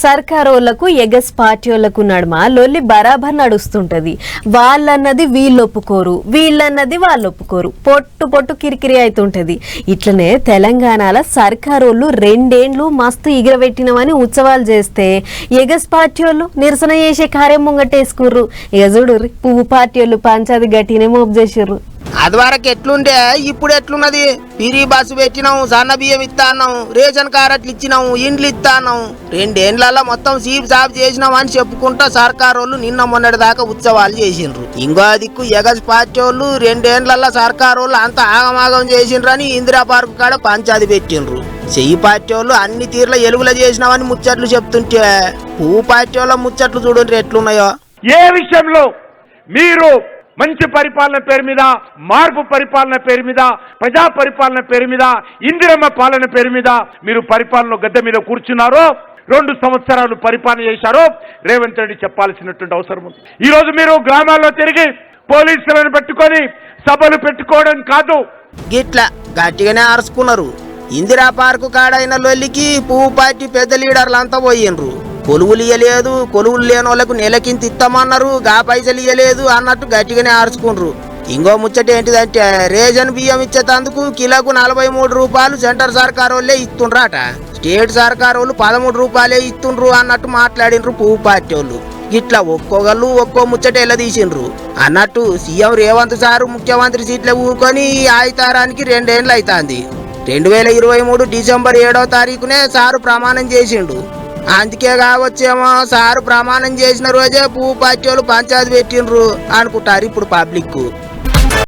సర్కారోళ్లకు ఎగస్ పార్టీలకు నడుమ లొల్లి బరాబర్ నడుస్తుంటది. వాళ్ళన్నది వీళ్ళు ఒప్పుకోరు, వీళ్ళన్నది వాళ్ళు ఒప్పుకోరు, పొట్టు పొట్టు కిరికిరి అవుతుంటది. ఇట్లనే తెలంగాణలో సర్కారోళ్ళు 2 ఏళ్లు మస్తు ఎగరబెట్టినమని ఉత్సవాలు చేస్తే ఎగస్ పార్టీ వాళ్ళు నిరసన చేసే కార్యం ముంగట్టేసుకుర్రు. ఇక చూడు పువ్వు పార్టీ వాళ్ళు పంచాది గట్టినే మోపు చేసిర్రు. అది వరకు ఎట్లుండే ఇప్పుడు ఎట్లున్నది? పిరి బస్సు పెట్టినాం, సన్న బియ్యం ఇస్తాన్నాం, రేషన్ కార్డులు ఇచ్చినాం, ఇండ్లు ఇస్తాన్నాం, 2 ఏళ్లలో మొత్తం సీప్ సాప్ చేసినాం అని చెప్పుకుంటా సర్కార్ వాళ్ళు నిన్న మొన్నటి దాకా ఉత్సవాలు చేసిండ్రు. ఇంకో దిక్కు ఎగస్ పార్టీ వాళ్ళు 2 ఏళ్లలో సర్కార్ వాళ్ళు అంత ఆగమాగం చేసిండ్రు అని ఇందిరా పార్క్ కాడ పంచాది పెట్టిండ్రు. చెయ్యి పార్టీ వాళ్ళు అన్ని తీర్ల ఎలుగుల చేసినామని ముచ్చట్లు చెప్తుంటే పువ్వు పార్టీ వాళ్ళ ముచ్చట్లు చూడండి ఎట్లున్నాయో. ఏ విషయంలో మీరు మంచి పరిపాలన పేరు మీద, మార్పు పరిపాలన పేరు మీద, ప్రజా పరిపాలన పేరు మీద, ఇందిరమ్మ పాలన పేరు మీద మీరు పరిపాలన గద్దె మీద కూర్చున్నారో, 2 సంవత్సరాలు పరిపాలన చేశారో రేవంత్ రెడ్డి చెప్పాల్సినటువంటి అవసరం ఉంది. ఈ రోజు మీరు గ్రామాల్లో తిరిగి పోలీసులను పెట్టుకొని సభలు పెట్టుకోవడం కాదు, గిట్లా గట్టిగానే అరుచుకున్నారు. ఇందిరా పార్కు కాడైన లొల్లికి పువ్వు పార్టీ పెద్ద లీడర్లంతా పోయిండ్రు. కొలువులు ఇయ్యలేదు, కొలువులు లేని వాళ్ళకు నెలకింత ఇస్తామన్నారు, గా పైసలు ఇయ్యలేదు అన్నట్టు గట్టిగానే ఆర్చుకుండ్రు. ఇంకో ముచ్చట ఏంటిదంటే రేషన్ బియ్యం ఇచ్చేటందుకు కిలోకు 43 రూపాయలు సెంటర్ సర్కార్ వాళ్ళే ఇస్తుండ్రాట, స్టేట్ సర్కార్ వాళ్ళు 13 రూపాయలే ఇస్తుండ్రు అన్నట్టు మాట్లాడిండ్రు పువ్వు పార్టీ వాళ్ళు. ఇట్లా ఒక్కొక్కళ్ళు ఒక్కో ముచ్చట ఎలా తీసిండ్రు అన్నట్టు సీఎం రేవంత్ సారు ముఖ్యమంత్రి సీట్లే ఊకొని ఆయితారానికి 2 ఏళ్ళు అవుతుంది. 2023 డిసెంబర్ 7వ తారీఖునే సారు ప్రమాణం చేసిండు. అందుకే కావచ్చేమో సారు ప్రమాణం చేసిన రోజే పువ్వు పార్టీ వాళ్ళు పంచాయతీ పెట్టిండ్రు అనుకుంటారు ఇప్పుడు పబ్లిక్.